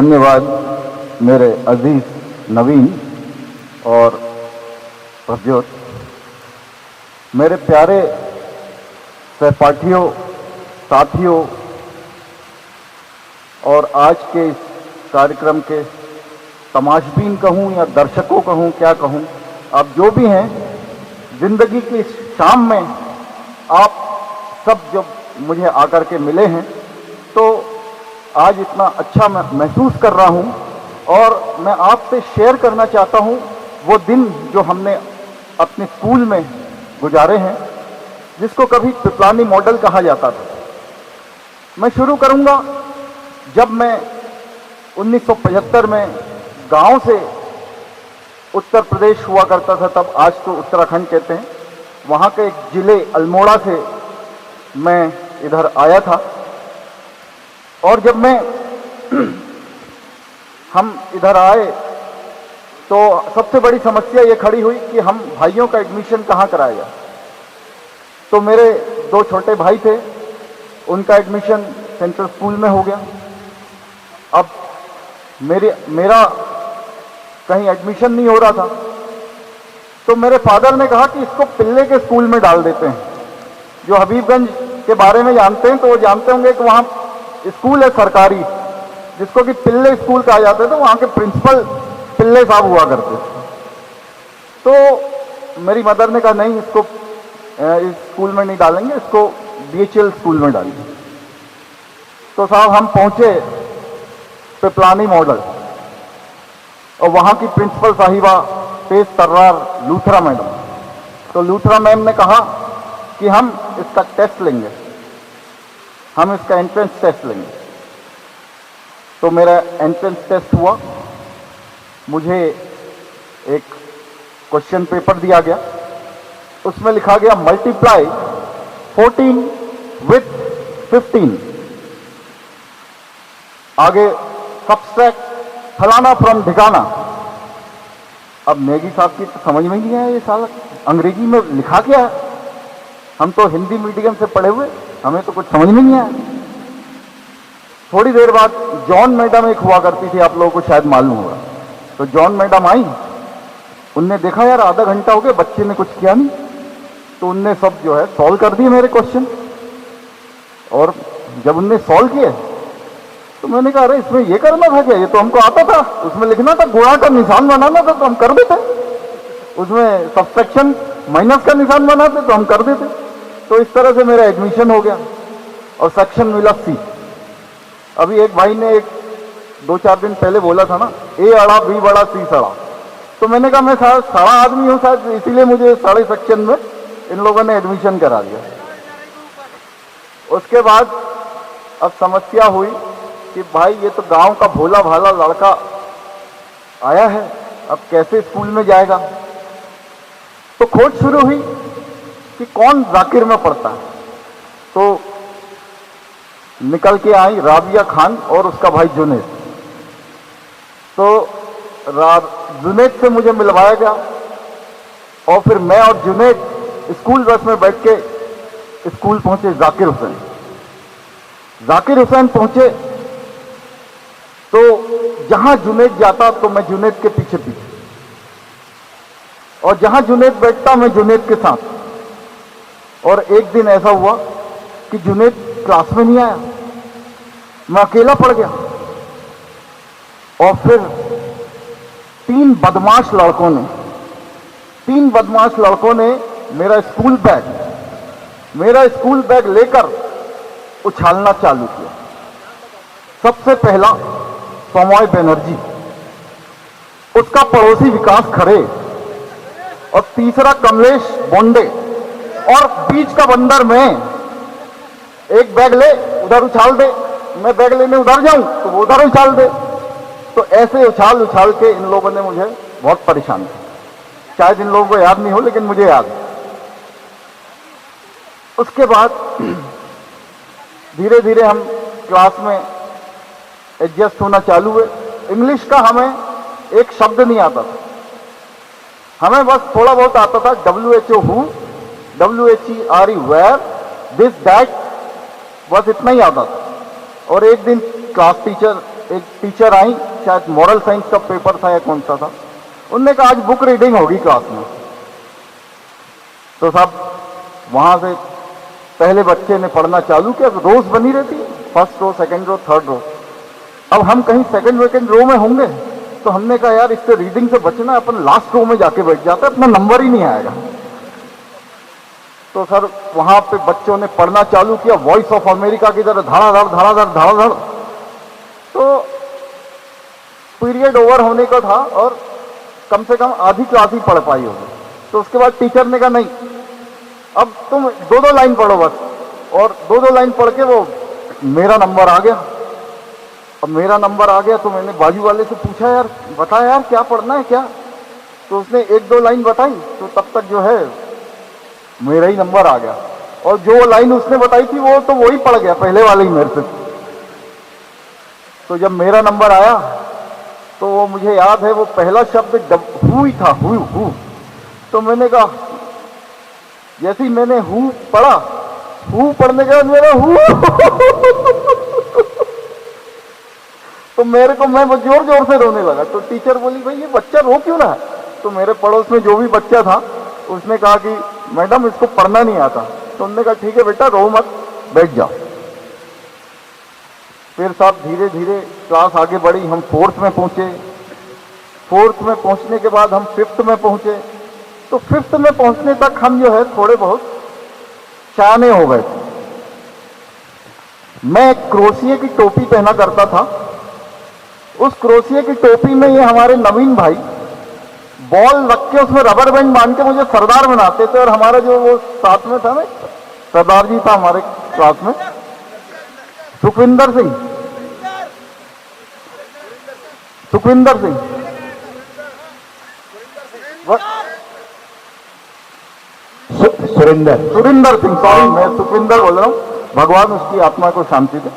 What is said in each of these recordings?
धन्यवाद मेरे अजीज नवीन और प्रज्योत, मेरे प्यारे सहपाठियों, साथियों और आज के इस कार्यक्रम के तमाशबीन कहूँ या दर्शकों कहूँ, क्या कहूँ, आप जो भी हैं, जिंदगी की इस शाम में आप सब जब मुझे आकर के मिले हैं तो आज इतना अच्छा मैं महसूस कर रहा हूँ और मैं आपसे शेयर करना चाहता हूँ वो दिन जो हमने अपने स्कूल में गुजारे हैं, जिसको कभी पिपलानी मॉडल कहा जाता था। मैं शुरू करूँगा जब मैं 1975 में गांव से उत्तर प्रदेश हुआ करता था, तब आज तो उत्तराखंड कहते हैं, वहाँ के एक जिले अल्मोड़ा से मैं इधर आया था। और जब हम इधर आए तो सबसे बड़ी समस्या ये खड़ी हुई कि हम भाइयों का एडमिशन कहाँ कराया जाए। तो मेरे दो छोटे भाई थे, उनका एडमिशन सेंट्रल स्कूल में हो गया। अब मेरा कहीं एडमिशन नहीं हो रहा था, तो मेरे फादर ने कहा कि इसको पिल्ले के स्कूल में डाल देते हैं। जो हबीबगंज के बारे में जानते हैं तो वो जानते होंगे कि वहाँ स्कूल है सरकारी, जिसको कि पिल्ले स्कूल कहा जाता है, तो वहाँ के प्रिंसिपल पिल्ले साहब हुआ करते थे। तो मेरी मदर ने कहा नहीं, इसको इस स्कूल में नहीं डालेंगे, इसको बीएचएल स्कूल में डालेंगे। तो साहब हम पहुंचे पिपलानी मॉडल और वहाँ की प्रिंसिपल साहिबा तेज तर्रार लूथरा मैडम। तो लूथरा मैम ने कहा कि हम इसका टेस्ट लेंगे, हम इसका एंट्रेंस टेस्ट लेंगे। तो मेरा एंट्रेंस टेस्ट हुआ, मुझे एक क्वेश्चन पेपर दिया गया, उसमें लिखा गया मल्टीप्लाई 14 विथ 15, आगे सब्सट्रैक्ट फलाना फ्रॉम ढिकाना। अब नेगी साहब की तो समझ में नहीं आया ये साला अंग्रेजी में लिखा क्या है। हम तो हिंदी मीडियम से पढ़े हुए, हमें तो कुछ समझ में नहीं आया। थोड़ी देर बाद जॉन मैडम एक हुआ करती थी, आप लोगों को शायद मालूम होगा। तो जॉन मैडम आई, उनने देखा यार आधा घंटा हो गया बच्चे ने कुछ किया नहीं, तो उनने सब जो है सॉल्व कर दिए मेरे क्वेश्चन। और जब उनने सॉल्व किए तो मैंने कहा अरे इसमें ये करना था क्या, ये तो हमको आता था, उसमें लिखना था, गुणा का निशान बनाना था तो हम कर देते, उसमें सब्सट्रैक्शन माइनस का निशान बनाते तो हम कर देते। तो इस तरह से मेरा एडमिशन हो गया और सेक्शन मिला सी। अभी एक भाई ने 2-4 दिन पहले बोला था ना, ए अड़ा बी बड़ा सी सड़ा, तो मैंने कहा मैं सड़ा आदमी हूँ शायद, इसीलिए मुझे साढ़े सेक्शन में इन लोगों ने एडमिशन करा दिया। उसके बाद अब समस्या हुई कि भाई ये तो गांव का भोला भाला लड़का आया है, अब कैसे स्कूल में जाएगा। तो खोज शुरू हुई कि कौन जाकिर में पढ़ता है। तो निकल के आई राबिया खान और उसका भाई जुनैद। तो जुनैद से मुझे मिलवाया गया और फिर मैं और जुनैद स्कूल बस में बैठ के स्कूल पहुंचे। जाकिर हुसैन पहुंचे तो जहां जुनैद जाता तो मैं जुनैद के पीछे पीछे, और जहां जुनैद बैठता मैं जुनैद के साथ। और एक दिन ऐसा हुआ कि जुनैद क्लास में नहीं आया, मैं अकेला पड़ गया। और फिर 3 बदमाश लड़कों ने मेरा स्कूल बैग लेकर उछालना चालू किया। सबसे पहला सोमॉय बनर्जी, उसका पड़ोसी विकास खरे, और तीसरा कमलेश बोंडे, और बीच का बंदर मैं। एक बैग ले उधर उछाल दे, मैं बैग लेने उधर जाऊं तो वो उधर उछाल दे। तो ऐसे उछाल के इन लोगों ने मुझे बहुत परेशान किया। शायद इन लोगों को याद नहीं हो लेकिन मुझे याद है। उसके बाद धीरे धीरे हम क्लास में एडजस्ट होना चालू हुए। इंग्लिश का हमें एक शब्द नहीं आता था, हमें बस थोड़ा बहुत आता था। WHO who, WHERE where, this that, बस इतना ही आता था। और एक दिन क्लास टीचर एक टीचर आई, शायद मॉरल साइंस का पेपर था या कौन सा था, उनने कहा आज बुक रीडिंग होगी क्लास में। तो साहब वहां से पहले बच्चे ने पढ़ना चालू किया, रोज बनी रहती, first row, second row, third row. अब हम कहीं सेकंड रो में होंगे, तो हमने कहा यार इससे रीडिंग से बचना, अपन लास्ट रो में जाके बैठ जाते, अपना नंबर ही नहीं आएगा। तो सर वहां पे बच्चों ने पढ़ना चालू किया, वॉइस ऑफ अमेरिका की तरह धड़ाधड़ धड़ाधड़ धड़ाधड़। तो पीरियड ओवर होने का था और कम से कम आधी क्लास ही पढ़ पाई होगी। तो उसके बाद टीचर ने कहा नहीं, अब तुम दो दो लाइन पढ़ो बस, और दो दो लाइन पढ़ के वो मेरा नंबर आ गया। अब मेरा नंबर आ गया तो मैंने बाजू वाले से पूछा, यार बता यार क्या पढ़ना है क्या? तो उसने एक दो लाइन बताई, तो तब तक जो है मेरा ही नंबर आ गया। और जो लाइन उसने बताई थी वो तो वही पढ़ गया, पहले वाले ही मेरे से। तो जब मेरा नंबर आया तो वो मुझे याद है, वो पहला शब्द हु ही था, हु। तो मैंने कहा, जैसे ही मैंने हु पढ़ा, हु पढ़ने के बाद मेरा हु तो मेरे को, मैं जोर जोर से रोने लगा। तो टीचर बोली भाई ये बच्चा रो क्यों रहा है? तो मेरे पड़ोस में जो भी बच्चा था उसने कहा कि मैडम इसको पढ़ना नहीं आता। तो उन्होंने कहा ठीक है बेटा रो मत, बैठ जाओ। फिर साहब धीरे धीरे क्लास आगे बढ़ी, हम फोर्थ में पहुंचे। फोर्थ में पहुंचने के बाद हम फिफ्थ में पहुंचे। तो फिफ्थ में पहुंचने तक हम जो है थोड़े बहुत शाने हो गए थे। मैं क्रोशिये की टोपी पहना करता था। उस क्रोशिये की टोपी में ये हमारे नवीन भाई बॉल रख के उसमें रबर बैंड बांध के मुझे सरदार बनाते थे। और हमारा जो वो साथ में था ना, सरदार जी था हमारे क्लास में, सुखविंदर सिंह, सुखविंदर सिंह, सुरिंदर सिंह, सॉरी मैं सुखविंदर बोल रहा हूं, भगवान उसकी आत्मा को शांति दे।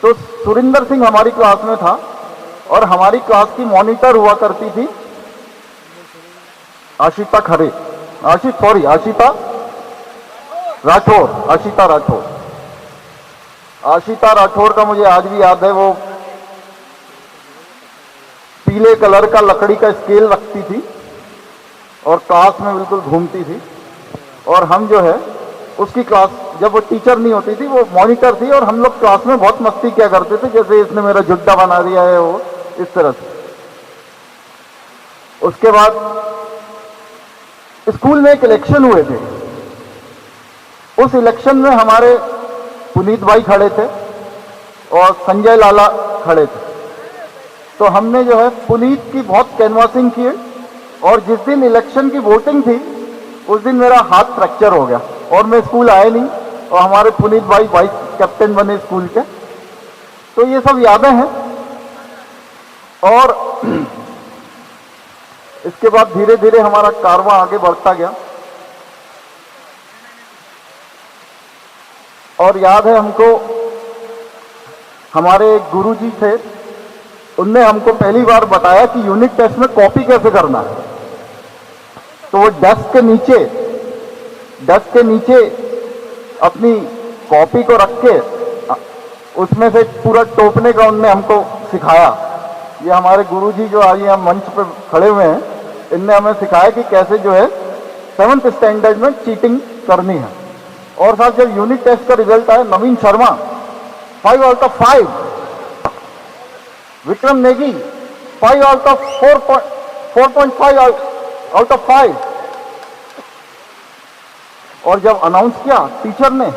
तो सुरिंदर सिंह हमारी क्लास में था और हमारी क्लास की मॉनिटर हुआ करती थी आशिता खरे, आशिता राठौर, आशिता राठौर का मुझे आज भी याद है, वो पीले कलर का लकड़ी का स्केल रखती थी और क्लास में बिल्कुल घूमती थी। और हम जो है उसकी क्लास, जब वो टीचर नहीं होती थी वो मॉनिटर थी, और हम लोग क्लास में बहुत मस्ती किया करते थे, जैसे इसने मेरा जुड्डा बना दिया है, वो इस तरह से। उसके बाद स्कूल में एक इलेक्शन हुए थे। उस इलेक्शन में हमारे पुनीत भाई खड़े थे और संजय लाला खड़े थे। तो हमने जो है पुनीत की बहुत कैनवासिंग की, और जिस दिन इलेक्शन की वोटिंग थी उस दिन मेरा हाथ फ्रैक्चर हो गया और मैं स्कूल आया नहीं, और हमारे पुनीत भाई वाइस कैप्टन बने स्कूल के। तो ये सब यादें हैं। और इसके बाद धीरे धीरे हमारा कारवां आगे बढ़ता गया। और याद है हमको, हमारे एक गुरुजी थे, उनने हमको पहली बार बताया कि यूनिट टेस्ट में कॉपी कैसे करना है। तो वो डेस्क के नीचे अपनी कॉपी को रख के उसमें से पूरा टोपने का उनने हमको सिखाया। ये हमारे गुरुजी जो आज यहाँ मंच पे खड़े हुए हैं, इनने हमें सिखाया कि कैसे जो है 7th स्टैंडर्ड में चीटिंग करनी है। और साथ जब यूनिट टेस्ट का रिजल्ट आया, Naveen Sharma 5 out of 5, Vikram Negi 5 out of 4.5 out of 5। और जब अनाउंस किया टीचर ने,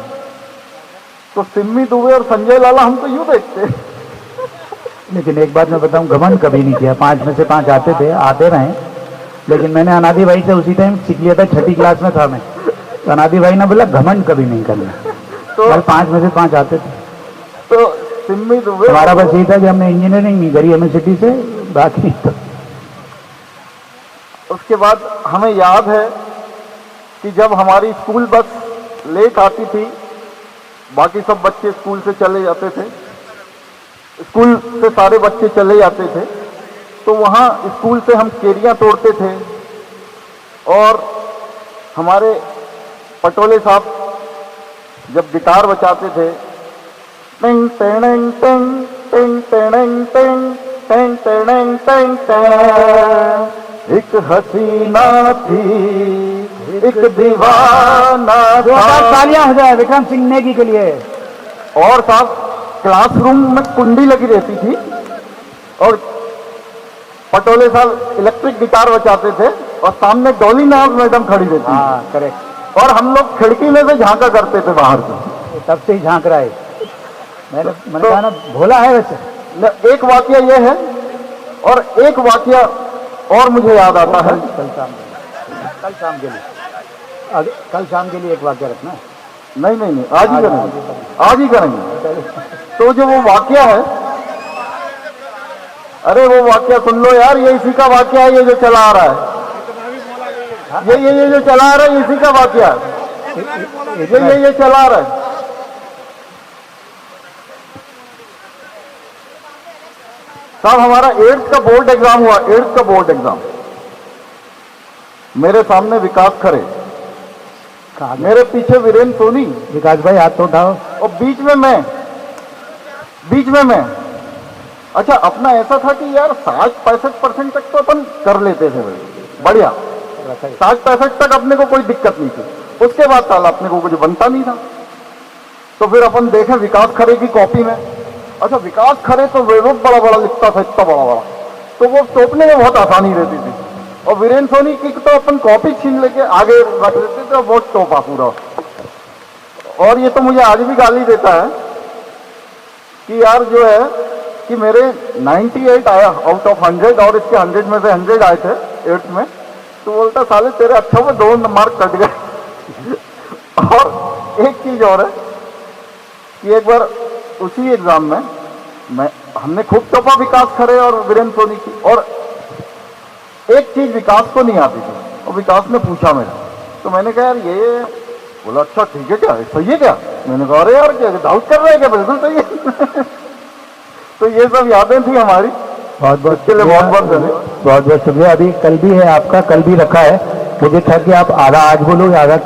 तो सिम्मी दुबे और संजय लाला हमको यूं देखते। लेकिन एक बात मैं बताऊं, घमंड कभी नहीं किया। 5 में से 5 आते रहे, लेकिन मैंने अनादि भाई से उसी टाइम सीख लिया था, 6ठी क्लास में था मैं, तो अनादि भाई ने बोला घमंड कभी नहीं करना। तो 5 में से 5 आते थे। तो सिम्मी दुबे, हमारा बस यही था कि हमने इंजीनियरिंग नहीं करी एमएससीटी से, बाकी तो। उसके बाद हमें याद है कि जब हमारी स्कूल बस लेट आती थी, बाकी सब बच्चे स्कूल से चले जाते थे, स्कूल से सारे बच्चे चले जाते थे, तो वहाँ स्कूल से हम केरियां तोड़ते थे। और हमारे पटोले साहब जब गिटार बजाते थे, टिंग टिंग टिंग टिंग टिंग टिंग टिंग टिंग टिंग टिंग। एक हसीना थी, एक दीवाना था। तालियां हो जाए विक्रम सिंह नेगी के लिए। और साहब क्लासरूम में कुंडी लगी रहती थी और पटोले साहब इलेक्ट्रिक गिटार बजाते थे और सामने डॉली नाज मैडम खड़ी रहती थी। हाँ करेक्ट। और हम लोग खिड़की में से झांका करते थे बाहर से। तब से ही झांक रहा है। मैंने कहा ना भोला है वैसे। एक वाकया ये है और एक वाकया और मुझे याद आता है। कल शाम के लिए कल शाम के लिए एक वाक्य रखना। नहीं नहीं नहीं, आज ही करेंगे, आज ही करेंगे। तो जो वो वाकया है, अरे वो वाकया सुन लो यार, ये इसी का वाकया है, ये जो चला आ रहा है, ये जो चला आ रहा है इसी का वाकया है, ये चला आ रहा है। साहब हमारा 8th का बोर्ड एग्जाम हुआ, 8th का बोर्ड एग्जाम। मेरे सामने विकास खरे, मेरे पीछे वीरेंद्र सोनी। विकास भाई हाथ तो उठाओ। और बीच में मैं। अच्छा अपना ऐसा था कि यार 60-65% तक तो अपन कर लेते थे भाई, बढ़िया 60-65 तक अपने को कोई दिक्कत नहीं थी। उसके बाद साल अपने को कुछ बनता नहीं था। तो फिर अपन देखें विकास खरे की कॉपी में। अच्छा विकास खरे तो बहुत बड़ा बड़ा लिखता था, इतना बड़ा बड़ा, तो वो तोपने में बहुत आसानी रहती थी। और वीरेंद्र सोनी की तो अपन कॉपी छीन लेके आगे रख लेते थे, बहुत टोपा पूरा। और ये तो मुझे आज भी गाली देता है कि यार जो है कि मेरे 98 आया आउट ऑफ 100 और इसके 100 में से 100 आए थे 8th में। तो बोलता साले तेरे अच्छों में 2 मार्क कट गए। और एक चीज और है कि एक बार उसी एग्जाम में हमने खूब टोपा विकास खरे और वीरेंद्र सोनी की, और एक चीज विकास को नहीं आती थी और विकास ने पूछा मेरा, तो मैंने कहा यार ये, बोला अच्छा ठीक है क्या, सही है क्या? मैंने कहा अरे यार क्या डाउट कर रहे हैं क्या? बिल्कुल सही है। तो ये सब यादें थी हमारी। बहुत बहुत के लिए बहुत बहुत धन्यवाद। बहुत बहुत शुक्रिया। अभी कल भी है आपका, कल भी रखा है। मुझे था कि आप आधा आज बोलोगे आधा